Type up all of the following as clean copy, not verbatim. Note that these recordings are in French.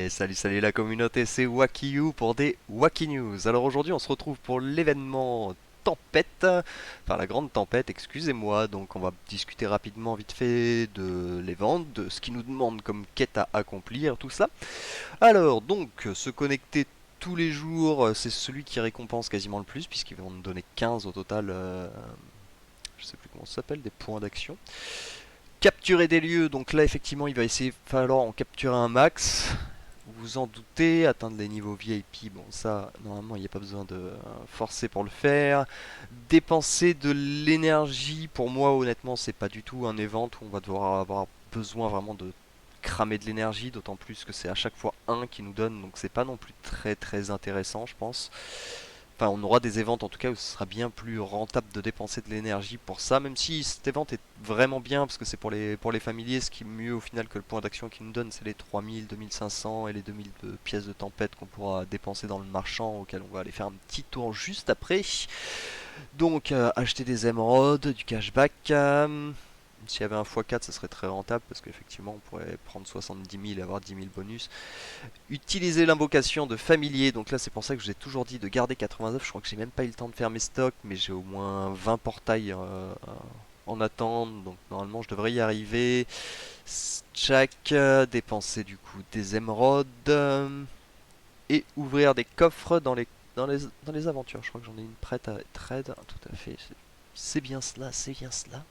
Et salut la communauté, c'est WakiU pour des Waki News. Alors aujourd'hui on se retrouve pour l'événement tempête, enfin la grande tempête, excusez-moi. Donc on va discuter rapidement vite fait de l'event, de ce qu'il nous demande comme quête à accomplir, tout ça. Alors donc se connecter tous les jours, c'est celui qui récompense quasiment le plus puisqu'ils vont nous donner 15 au total, je sais plus comment ça s'appelle, des points d'action. Capturer des lieux, donc là effectivement il va essayer falloir en capturer un max. Vous vous en doutez, atteindre les niveaux VIP, bon ça normalement il n'y a pas besoin de forcer pour le faire. Dépenser de l'énergie, pour moi honnêtement c'est pas du tout un event où on va devoir avoir besoin vraiment de cramer de l'énergie, d'autant plus que c'est à chaque fois un qui nous donne, donc c'est pas non plus très intéressant je pense. Enfin, on aura des événements en tout cas où ce sera bien plus rentable de dépenser de l'énergie pour ça, même si cet event est vraiment bien parce que c'est pour les familiers. Ce qui est mieux au final que le point d'action qu'il nous donne, c'est les 3000, 2500 et les 2000 de pièces de tempête qu'on pourra dépenser dans le marchand, auquel on va aller faire un petit tour juste après. Donc, acheter des émeraudes, du cashback. S'il y avait un x4, ça serait très rentable parce qu'effectivement, on pourrait prendre 70 000 et avoir 10 000 bonus. Utiliser l'invocation de familier, donc là c'est pour ça que je vous ai toujours dit de garder 89, je crois que j'ai même pas eu le temps de faire mes stocks, mais j'ai au moins 20 portails en attente, donc normalement je devrais y arriver. Check, dépenser du coup des émeraudes, et ouvrir des coffres dans les aventures. Je crois que j'en ai une prête à trade, tout à fait, c'est bien cela, c'est bien cela.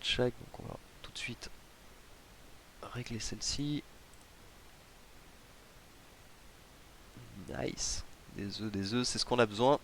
Check, donc on va tout de suite régler celle-ci. Nice. Des œufs, c'est ce qu'on a besoin.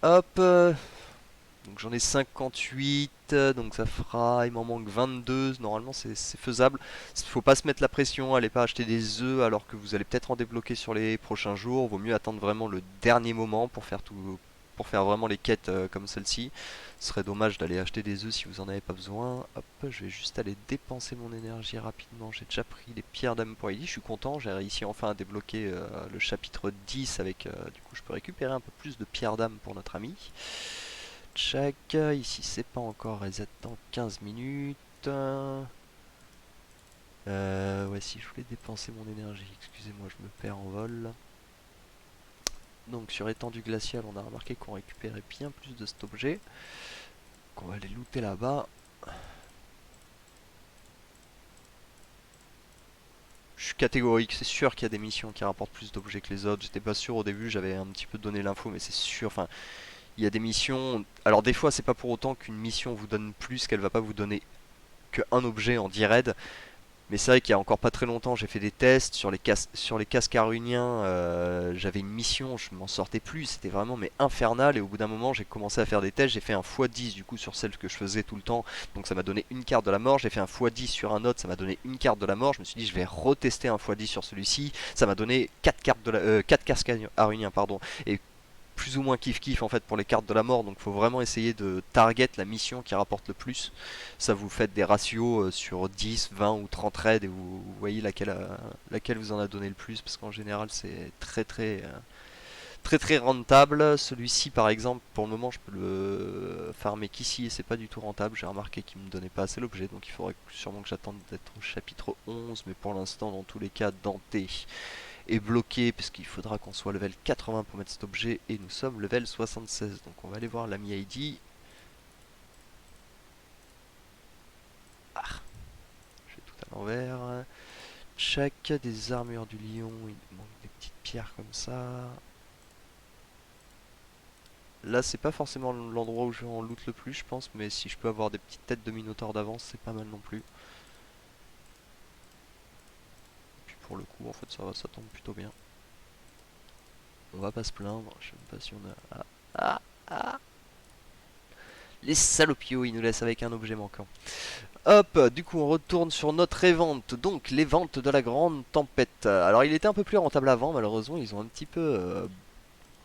Hop. Donc j'en ai 58. Donc ça fera. Il m'en manque 22. Normalement, c'est faisable. Il faut pas se mettre la pression. Allez pas acheter des œufs alors que vous allez peut-être en débloquer sur les prochains jours. Vaut mieux attendre vraiment le dernier moment pour faire tout. Pour faire vraiment les quêtes comme celle-ci. Ce serait dommage d'aller acheter des œufs si vous en avez pas besoin. Hop, je vais juste aller dépenser mon énergie rapidement. J'ai déjà pris les pierres d'âme pour Ellie. Je suis content, j'ai réussi enfin à débloquer le chapitre 10 avec du coup je peux récupérer un peu plus de pierres d'âme pour notre ami. Check, ici c'est pas encore reset dans 15 minutes. Ouais, si je voulais dépenser mon énergie, excusez-moi, je me perds en vol. Donc sur étendue glaciale, on a remarqué qu'on récupérait bien plus de cet objet. Qu'on va aller looter là-bas. Je suis catégorique, c'est sûr qu'il y a des missions qui rapportent plus d'objets que les autres. J'étais pas sûr au début, j'avais un petit peu donné l'info, mais c'est sûr. Enfin, il y a des missions. Alors des fois, c'est pas pour autant qu'une mission vous donne plus, qu'elle va pas vous donner qu'un objet en direct. Mais c'est vrai qu'il y a encore pas très longtemps, j'ai fait des tests sur les casques aruniens. J'avais une mission, je m'en sortais plus, c'était vraiment mais infernal. Et au bout d'un moment, j'ai commencé à faire des tests. J'ai fait un x10 du coup sur celle que je faisais tout le temps. Donc ça m'a donné une carte de la mort. J'ai fait un x10 sur un autre, ça m'a donné une carte de la mort. Je me suis dit, je vais retester un x10 sur celui-ci. Ça m'a donné 4 cartes de la, 4 casques aruniens, pardon. Et plus ou moins kiff en fait pour les cartes de la mort, donc faut vraiment essayer de target la mission qui rapporte le plus. Ça, vous faites des ratios sur 10, 20 ou 30 raids et vous voyez laquelle vous en a donné le plus, parce qu'en général c'est très rentable. Celui-ci par exemple, pour le moment je peux le farmer qu'ici et c'est pas du tout rentable. J'ai remarqué qu'il me donnait pas assez l'objet, donc il faudrait sûrement que j'attende d'être au chapitre 11, mais pour l'instant dans tous les cas Dante est bloqué puisqu'il faudra qu'on soit level 80 pour mettre cet objet et nous sommes level 76. Donc on va aller voir l'ami ID. Ah, je vais tout à l'envers. Chaque des armures du lion, il manque des petites pierres comme ça. Là c'est pas forcément l'endroit où je en loot le plus je pense, mais si je peux avoir des petites têtes de minotaures d'avance c'est pas mal non plus. Puis pour le coup en fait ça va, ça tombe plutôt bien. On va pas se plaindre, je sais même pas si on a... Ah. Les salopios, ils nous laissent avec un objet manquant. Hop, du coup on retourne sur notre évente, donc les ventes de la grande tempête. Alors il était un peu plus rentable avant, malheureusement ils ont un petit peu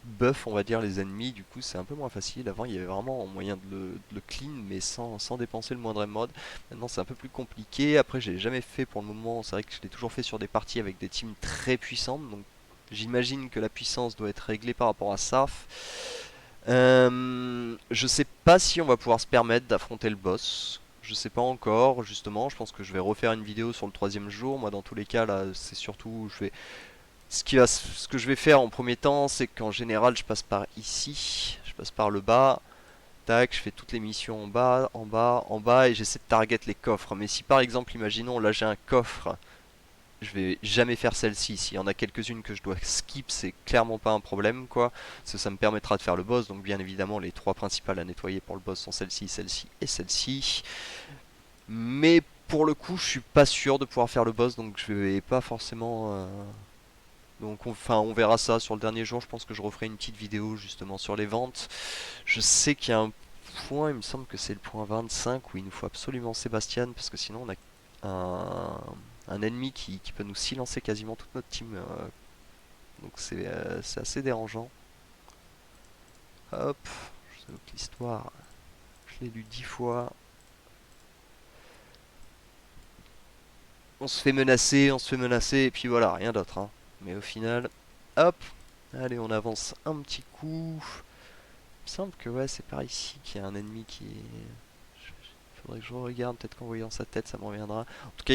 buff on va dire les ennemis, du coup c'est un peu moins facile. Avant il y avait vraiment moyen de le clean mais sans dépenser le moindre mode. Maintenant c'est un peu plus compliqué, après je l'ai jamais fait pour le moment, c'est vrai que je l'ai toujours fait sur des parties avec des teams très puissantes, donc j'imagine que la puissance doit être réglée par rapport à ça. Je sais pas si on va pouvoir se permettre d'affronter le boss. Je sais pas encore, justement. Je pense que je vais refaire une vidéo sur le troisième jour. Moi, dans tous les cas, là, c'est surtout, je vais, ce que je vais faire en premier temps, c'est qu'en général, je passe par ici, je passe par le bas. Tac, je fais toutes les missions en bas, en bas, en bas, et j'essaie de target les coffres. Mais si par exemple, imaginons, là j'ai un coffre, je vais jamais faire celle-ci. S'il y en a quelques-unes que je dois skip, c'est clairement pas un problème, quoi. Parce que ça me permettra de faire le boss. Donc bien évidemment, les trois principales à nettoyer pour le boss sont celle-ci, celle-ci et celle-ci. Mais pour le coup, je suis pas sûr de pouvoir faire le boss, donc je vais pas forcément. Donc enfin, on verra ça sur le dernier jour. Je pense que je referai une petite vidéo justement sur les ventes. Je sais qu'il y a un point, il me semble que c'est le point 25 où il nous faut absolument Sébastien parce que sinon on a un ennemi qui peut nous silencer quasiment toute notre team. Donc c'est assez dérangeant. Hop, je sais que l'histoire, je l'ai lu 10 fois. On se fait menacer et puis voilà, rien d'autre, hein. Mais au final, hop, allez on avance un petit coup. Il me semble que ouais, c'est par ici qu'il y a un ennemi qui est. Faudrait que je regarde, peut-être qu'en voyant sa tête ça me reviendra. En tout cas,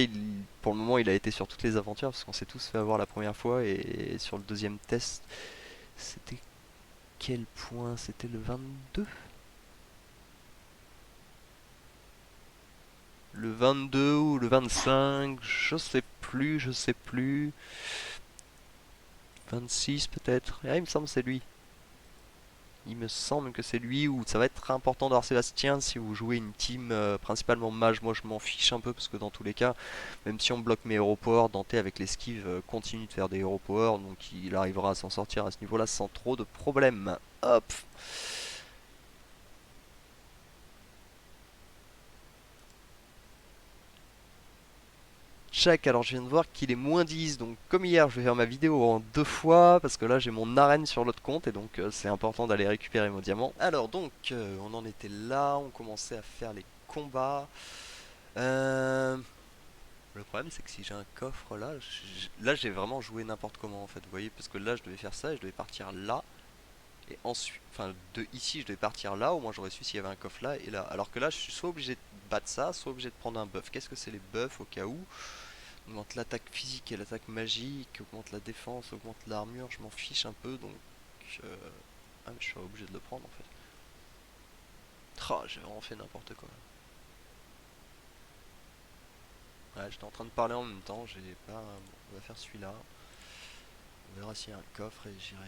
pour le moment, il a été sur toutes les aventures parce qu'on s'est tous fait avoir la première fois. Et sur le deuxième test, c'était quel point? C'était le 22? Le 22 ou le 25? Je sais plus, je sais plus. 26 peut-être? Ah, il me semble que c'est lui. Il me semble que c'est lui où ça va être important d'avoir Sébastien si vous jouez une team principalement mage. Moi je m'en fiche un peu parce que dans tous les cas, même si on bloque mes hero power, Dante avec l'esquive continue de faire des hero power, donc il arrivera à s'en sortir à ce niveau là sans trop de problèmes. Hop. Check, alors je viens de voir qu'il est moins 10, donc comme hier je vais faire ma vidéo en deux fois, parce que là j'ai mon arène sur l'autre compte, et donc c'est important d'aller récupérer mon diamant. Alors donc, on en était là, on commençait à faire les combats. Euh, Le problème c'est que si j'ai un coffre là, là j'ai vraiment joué n'importe comment en fait, vous voyez, parce que là je devais faire ça et je devais partir là, et ensuite, enfin de ici je devais partir là, au moins j'aurais su s'il y avait un coffre là et là. Alors que là je suis soit obligé de battre ça, soit obligé de prendre un buff. Qu'est-ce que c'est les buffs au cas où? Augmente l'attaque physique et l'attaque magique, augmente la défense, augmente l'armure, je m'en fiche un peu donc... euh, Ah mais je suis obligé de le prendre en fait. J'ai vraiment fait n'importe quoi. Ouais, j'étais en train de parler en même temps, j'ai pas... Bon, on va faire celui-là. On verra s'il y a un coffre et j'irai...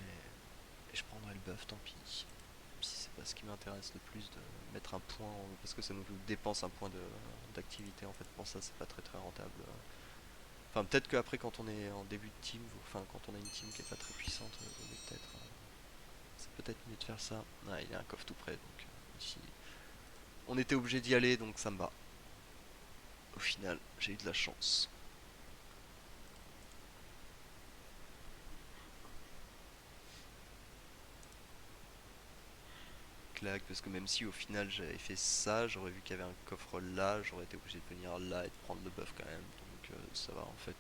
Et je prendrai le buff, tant pis. Même si c'est pas ce qui m'intéresse le plus de mettre un point... Parce que ça nous dépense un point d'activité en fait. Pour ça c'est pas très très rentable. Enfin peut-être qu'après quand on est en début de team, enfin quand on a une team qui est pas très puissante, on est peut-être... c'est peut-être mieux de faire ça. Ah, il y a un coffre tout près, donc ici. On était obligé d'y aller, donc ça me va. Au final, j'ai eu de la chance. Clac, parce que même si au final j'avais fait ça, j'aurais vu qu'il y avait un coffre là, j'aurais été obligé de venir là et de prendre le buff quand même. Donc ça va en fait.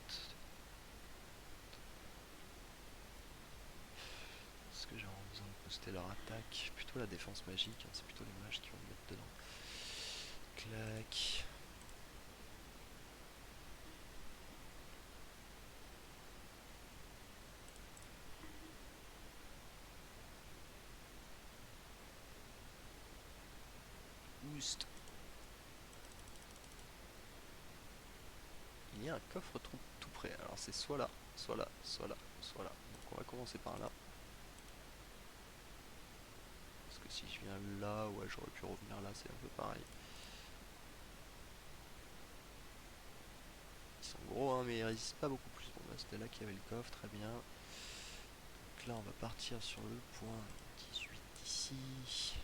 Est-ce que j'ai besoin de booster leur attaque? Plutôt la défense magique, hein, c'est plutôt les mages qui vont me mettre dedans. Clac. Boost. Il y a un coffre tout près. Alors c'est soit là, soit là, soit là, soit là. Donc on va commencer par là. Parce que si je viens là, ouais j'aurais pu revenir là, c'est un peu pareil. Ils sont gros hein, mais ils résistent pas beaucoup plus. Bon bah c'était là qu'il y avait le coffre, très bien. Donc là on va partir sur le point 18 ici.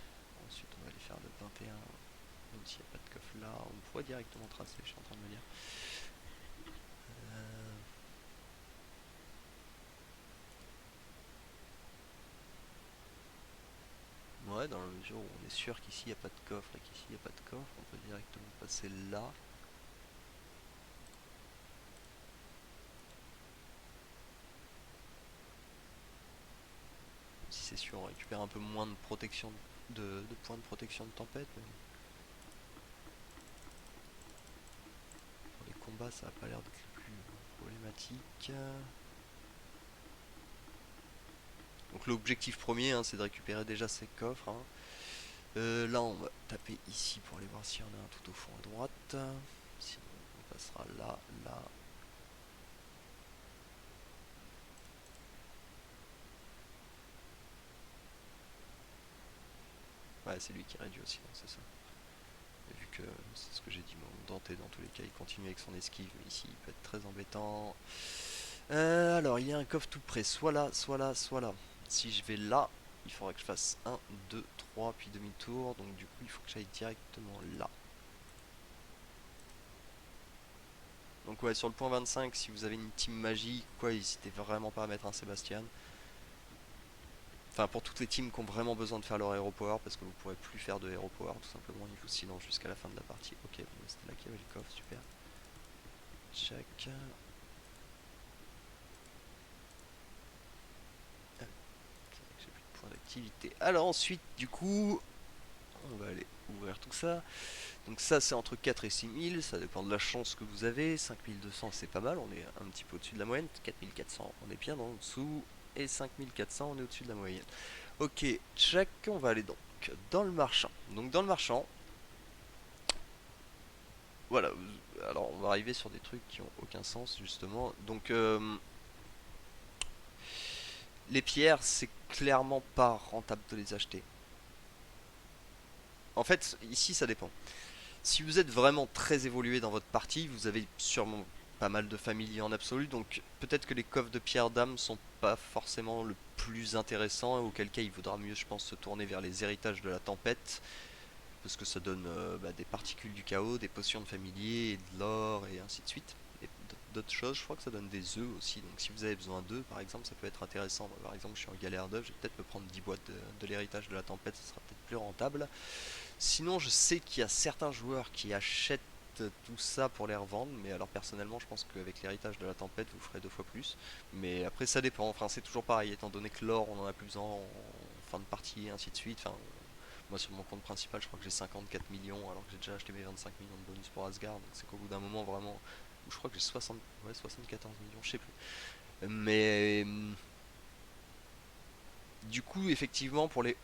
Ensuite on va aller faire le 21. Même s'il n'y a pas de coffre là, on pourrait directement tracer, je suis en train de me dire. Euh, Ouais, dans la mesure où on est sûr qu'ici il n'y a pas de coffre et qu'ici il n'y a pas de coffre, on peut directement passer là. Si c'est sûr, on récupère un peu moins de protection de points de protection de tempête. Mais... bas, ça a pas l'air d'être le plus problématique. Donc l'objectif premier, hein, c'est de récupérer déjà ces coffres. Hein. Là, on va taper ici pour aller voir s'il y en a un tout au fond à droite. Sinon, on passera là, là. Ouais, c'est lui qui réduit aussi, hein, c'est ça. Et vu que c'est ce que j'ai dit, mon Dante, dans tous les cas, il continue avec son esquive, mais ici, il peut être très embêtant. Alors, il y a un coffre tout près, soit là, soit là, soit là. Si je vais là, il faudra que je fasse 1, 2, 3, puis demi-tour. Donc du coup, il faut que j'aille directement là. Donc ouais, sur le point 25, si vous avez une team magique, quoi, n'hésitez vraiment pas à mettre un Sébastien. Enfin, pour toutes les teams qui ont vraiment besoin de faire leur hero power, parce que vous pourrez plus faire de hero power, tout simplement, il vous silence jusqu'à la fin de la partie. Ok, bon, c'était là qu'il y avait le coffre, super. Check. J'ai plus de points d'activité. Alors ensuite, du coup, on va aller ouvrir tout ça. Donc ça, c'est entre 4 et 6000, ça dépend de la chance que vous avez. 5200, c'est pas mal, on est un petit peu au-dessus de la moyenne. 4400, on est bien en dessous. Et 5400, on est au-dessus de la moyenne. Ok, check, on va aller donc dans le marchand. Donc dans le marchand, voilà, alors on va arriver sur des trucs qui ont aucun sens justement. Donc les pierres, c'est clairement pas rentable de les acheter. En fait, ici ça dépend. Si vous êtes vraiment très évolué dans votre partie, vous avez sûrement pas mal de familles en absolu, donc peut-être que les coffres de pierre d'âme sont pas forcément le plus intéressant, auquel cas il vaudra mieux, je pense, se tourner vers les héritages de la tempête, parce que ça donne des particules du chaos, des potions de familier, et de l'or, et ainsi de suite. Et d'autres choses, je crois que ça donne des œufs aussi, donc si vous avez besoin d'œufs, par exemple, ça peut être intéressant. Moi, par exemple, je suis en galère d'œufs, je vais peut-être me prendre 10 boîtes de l'héritage de la tempête, ça sera peut-être plus rentable. Sinon, je sais qu'il y a certains joueurs qui achètent tout ça pour les revendre, mais alors personnellement, je pense qu'avec l'héritage de la tempête, vous ferez deux fois plus. Mais après, ça dépend. Enfin, c'est toujours pareil, étant donné que l'or, on en a plus besoin en fin de partie, et ainsi de suite. Enfin, moi, sur mon compte principal, je crois que j'ai 54 millions, alors que j'ai déjà acheté mes 25 millions de bonus pour Asgard. Donc, c'est qu'au bout d'un moment, vraiment, je crois que j'ai 60, ouais, 74 millions, je sais plus. Mais du coup, effectivement, pour les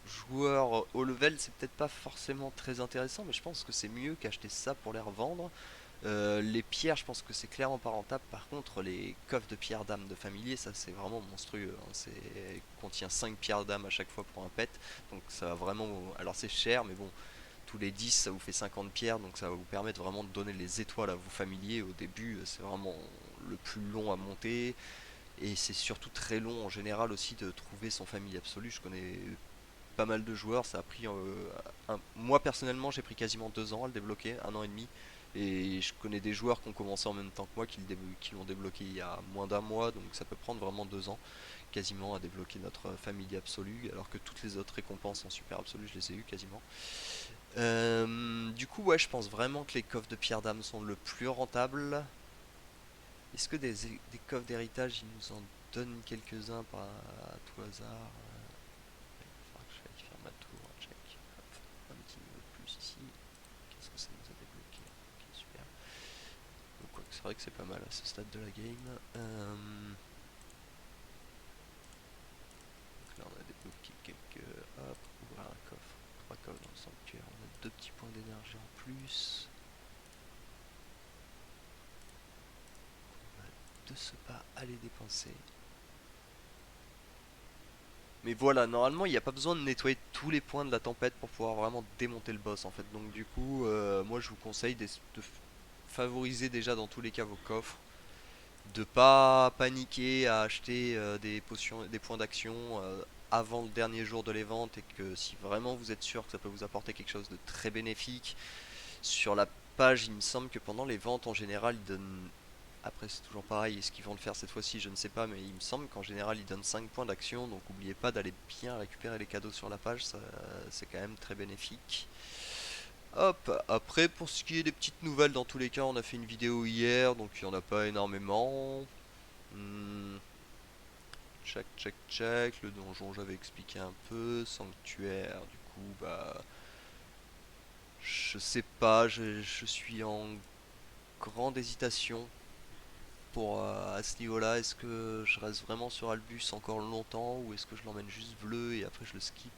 joueurs haut level, c'est peut-être pas forcément très intéressant, mais je pense que c'est mieux qu'acheter ça pour les revendre. Les pierres, je pense que c'est clairement pas rentable. Par contre, les coffres de pierres d'âme de familier, ça c'est vraiment monstrueux. Hein. C'est contient 5 pierres d'âme à chaque fois pour un pet, donc ça va vraiment. Alors c'est cher, mais bon, tous les 10 ça vous fait 50 pierres, donc ça va vous permettre vraiment de donner les étoiles à vos familiers. Au début, c'est vraiment le plus long à monter. Et c'est surtout très long en général aussi de trouver son famille absolue. Je connais pas mal de joueurs. Ça a pris moi personnellement j'ai pris quasiment 2 ans à le débloquer, 1 an et demi. Et je connais des joueurs qui ont commencé en même temps que moi qui l'ont débloqué il y a moins d'un mois, donc ça peut prendre vraiment 2 ans quasiment à débloquer notre famille absolue, alors que toutes les autres récompenses en super absolu je les ai eu quasiment. Du coup ouais, je pense vraiment que les coffres de pierre d'âme sont le plus rentable. Est-ce que des coffres d'héritage ils nous en donnent quelques-uns par à tout hasard? Il faudra que je fasse faire ma tour, check. Hop, un petit niveau de plus ici. Qu'est-ce que ça nous a débloqué? Ok, super. Donc, quoi, c'est vrai que c'est pas mal à ce stade de la game. Donc là, on a débloqué quelques. Hop, ouvrir un coffre. 3 coffres dans le sanctuaire. On a 2 petits points d'énergie en plus. On va de ce pas aller dépenser. Mais voilà, normalement il n'y a pas besoin de nettoyer tous les points de la tempête pour pouvoir vraiment démonter le boss en fait. Donc du coup, moi je vous conseille de favoriser déjà dans tous les cas vos coffres, de pas paniquer à acheter des potions, des points d'action avant le dernier jour de l'event, et que si vraiment vous êtes sûr que ça peut vous apporter quelque chose de très bénéfique, sur la page il me semble que pendant les ventes en général ils donnent, après c'est toujours pareil, est-ce qu'ils vont le faire cette fois-ci, je ne sais pas, mais il me semble qu'en général ils donnent 5 points d'action, donc n'oubliez pas d'aller bien récupérer les cadeaux sur la page, c'est quand même très bénéfique. Hop, après pour ce qui est des petites nouvelles, dans tous les cas on a fait une vidéo hier, donc il n'y en a pas énormément. Hmm, check, check, check, le donjon j'avais expliqué un peu, sanctuaire, du coup bah... Je sais pas, je suis en grande hésitation pour à ce niveau-là. Est-ce que je reste vraiment sur Albus encore longtemps ou est-ce que je l'emmène juste bleu et après je le skip?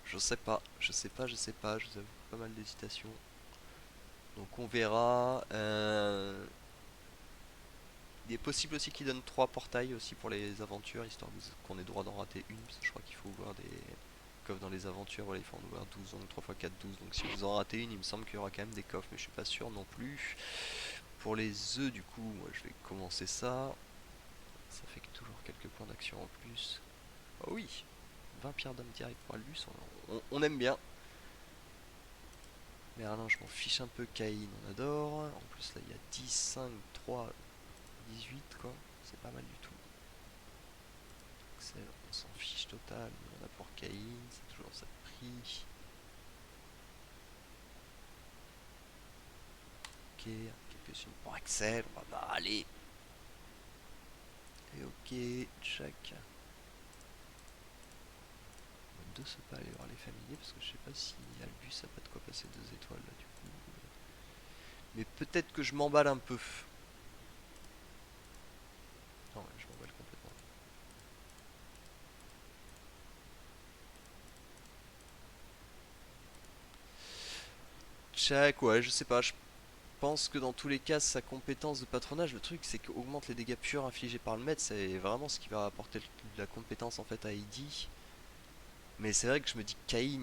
Je sais pas, je sais pas, je sais pas, je vous avoue, pas mal d'hésitation. Donc on verra. Il est possible aussi qu'il donne 3 portails aussi pour les aventures, histoire qu'on ait droit d'en rater une, parce que je crois qu'il faut ouvrir des coffres dans les aventures, voilà, il faut en ouvrir 12, donc 3 x 4, 12. Donc si vous en ratez une, il me semble qu'il y aura quand même des coffres, mais je suis pas sûr non plus. Pour les œufs, du coup, moi je vais commencer ça. Ça fait que toujours quelques points d'action en plus. Oh oui, 20 pierres d'âme direct pour Albus, on aime bien. Merlin, je m'en fiche un peu. Caïn, on adore. En plus, là, il y a 10, 5, 3, 18, quoi. C'est pas mal du tout. Axel, on s'en fiche total. Mais on a pour Caïn, c'est toujours ça de prix. Ok, quelques-unes pour Axel. On va bah, aller. Et ok, check. De ce pas aller voir les familiers parce que je sais pas si Albus a pas de quoi passer 2 étoiles là du coup. Mais peut-être que je m'emballe un peu. Non, ouais, je m'emballe complètement. Check, ouais, je sais pas. Je pense que dans tous les cas, sa compétence de patronage, le truc c'est qu'augmente les dégâts purs infligés par le maître, c'est vraiment ce qui va apporter la compétence en fait à Heidi. Mais c'est vrai que je me dis que Caïn,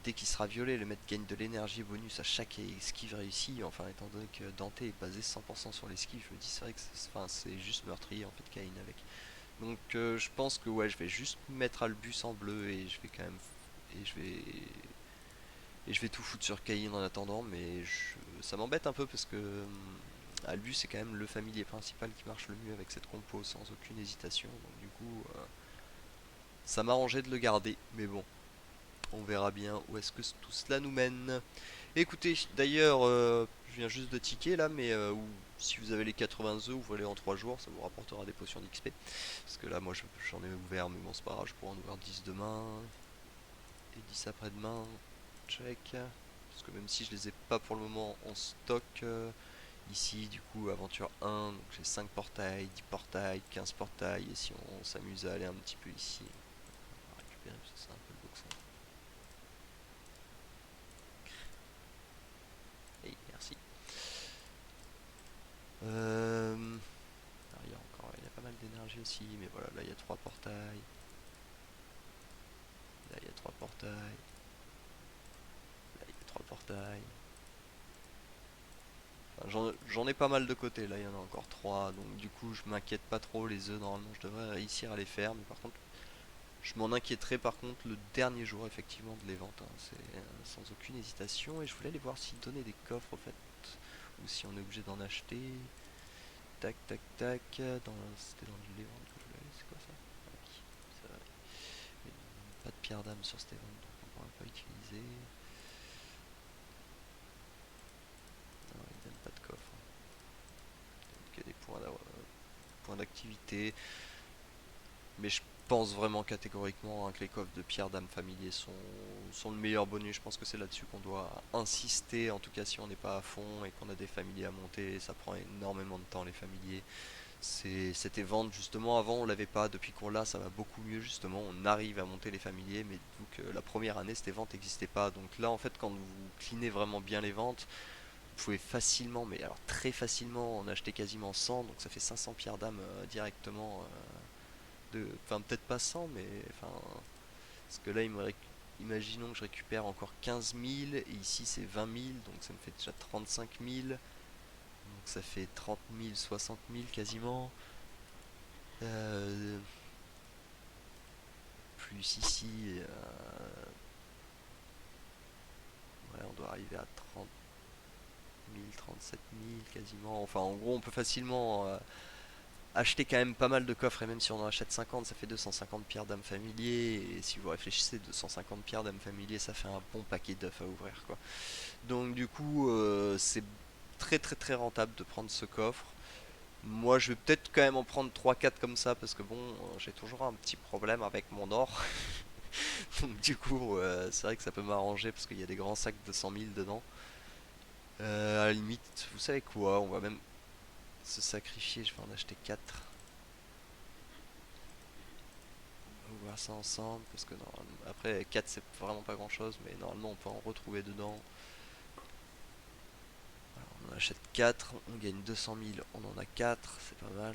dès qu'il sera violé, le maître gagne de l'énergie bonus à chaque esquive réussie. Enfin, étant donné que Dante est basé 100% sur l'esquive, je me dis c'est vrai que c'est juste meurtrier en fait Caïn avec. Donc je pense que ouais, je vais juste mettre Albus en bleu et je vais quand même et je vais tout foutre sur Caïn en attendant, mais ça m'embête un peu parce que Albus c'est quand même le familier principal qui marche le mieux avec cette compo sans aucune hésitation. Donc du coup, ça m'arrangeait de le garder, mais bon, on verra bien où est-ce que tout cela nous mène. Écoutez, d'ailleurs, je viens juste de ticker là, mais si vous avez les 80 œufs, vous volez en 3 jours, ça vous rapportera des potions d'XP. Parce que là, moi, j'en ai ouvert, mais bon, c'est pas grave, je pourrais en ouvrir 10 demain et 10 après-demain. Check. Parce que même si je les ai pas pour le moment en stock, ici, du coup, aventure 1, donc j'ai 5 portails, 10 portails, 15 portails, et si on s'amuse à aller un petit peu ici, on va récupérer, parce que c'est un peu le boxon. Et merci. Alors, il y a pas mal d'énergie aussi, mais voilà, là il y a 3 portails. Là il y a 3 portails. Là il y a 3 portails. Enfin, j'en ai pas mal de côté, là il y en a encore 3. Donc du coup je m'inquiète pas trop, les œufs normalement je devrais réussir à les faire. Mais par contre je m'en inquiéterai par contre le dernier jour effectivement de les ventes, hein. C'est sans aucune hésitation. Et je voulais aller voir s'ils donnaient des coffres au fait. Ou si on est obligé d'en acheter. Tac tac tac. C'était dans le Levant que je voulais aller, c'est quoi ça? Ah oui, c'est vrai. Mais pas de pierre d'âme sur Steven, donc on pourra pas utiliser. Non, il donne pas de coffre. Il donne que des points d'activité. Mais je pense vraiment catégoriquement, hein, que les coffres de pierre d'âme familier sont le meilleur bonus. Je pense que c'est là-dessus qu'on doit insister, en tout cas si on n'est pas à fond et qu'on a des familiers à monter. Ça prend énormément de temps les familiers. C'était vente justement avant, on l'avait pas. Depuis qu'on l'a, ça va beaucoup mieux justement. On arrive à monter les familiers, mais donc la première année, ces ventes n'existaient pas. Donc là, en fait, quand vous clinez vraiment bien les ventes, vous pouvez facilement, mais alors très facilement, en acheter quasiment 100. Donc ça fait 500 pierres d'âme directement. Enfin, peut-être pas 100, mais enfin, parce que là, imaginons que je récupère encore 15 000 et ici c'est 20 000, donc ça me fait déjà 35 000. Donc ça fait 30 000, 60 000 quasiment. Euh, Plus ici, ouais, on doit arriver à 30 000, 37 000 quasiment. Enfin, en gros, on peut facilement acheter quand même pas mal de coffres. Et même si on en achète 50, ça fait 250 pierres d'âme familier. Et si vous réfléchissez, 250 pierres d'âme familier, ça fait un bon paquet d'œufs à ouvrir, quoi. Donc, du coup, c'est très très très rentable de prendre ce coffre. Moi, je vais peut-être quand même en prendre 3-4 comme ça parce que bon, j'ai toujours un petit problème avec mon or. Donc du coup, c'est vrai que ça peut m'arranger parce qu'il y a des grands sacs de 100 000 dedans. À la limite, vous savez quoi, on va même se sacrifier, je vais en acheter 4. On va voir ça ensemble, parce que normalement, après 4 c'est vraiment pas grand chose, mais normalement on peut en retrouver dedans. Alors, on en achète 4, on gagne 200 000, on en a 4, c'est pas mal.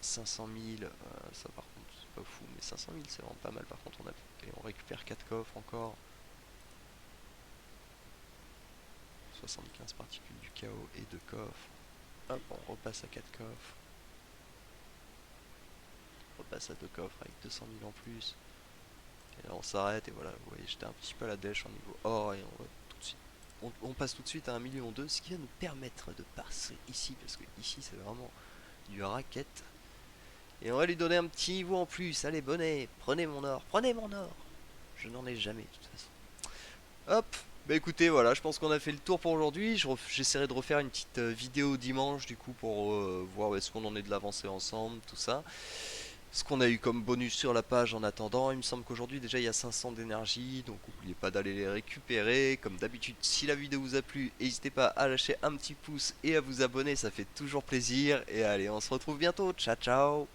500 000, ça par contre c'est pas fou, mais 500 000 c'est vraiment pas mal par contre. Et on récupère 4 coffres encore. 75 particules du chaos et 2 coffres. Hop, on repasse à 4 coffres. On repasse à 2 coffres avec 200 000 en plus. Et là on s'arrête et voilà, vous voyez, j'étais un petit peu à la dèche en niveau or et on va tout de suite. On passe tout de suite à 1,2 million, ce qui va nous permettre de passer ici, parce que ici c'est vraiment du racket. Et on va lui donner un petit niveau en plus. Allez, bonnet, prenez mon or, prenez mon or. Je n'en ai jamais de toute façon. Hop, bah écoutez, voilà, je pense qu'on a fait le tour pour aujourd'hui. J'essaierai de refaire une petite vidéo dimanche du coup pour voir où est-ce qu'on en est de l'avancée ensemble, tout ça. Ce qu'on a eu comme bonus sur la page en attendant. Il me semble qu'aujourd'hui déjà il y a 500 d'énergie, donc n'oubliez pas d'aller les récupérer. Comme d'habitude, si la vidéo vous a plu, n'hésitez pas à lâcher un petit pouce et à vous abonner, ça fait toujours plaisir. Et allez, on se retrouve bientôt. Ciao ciao.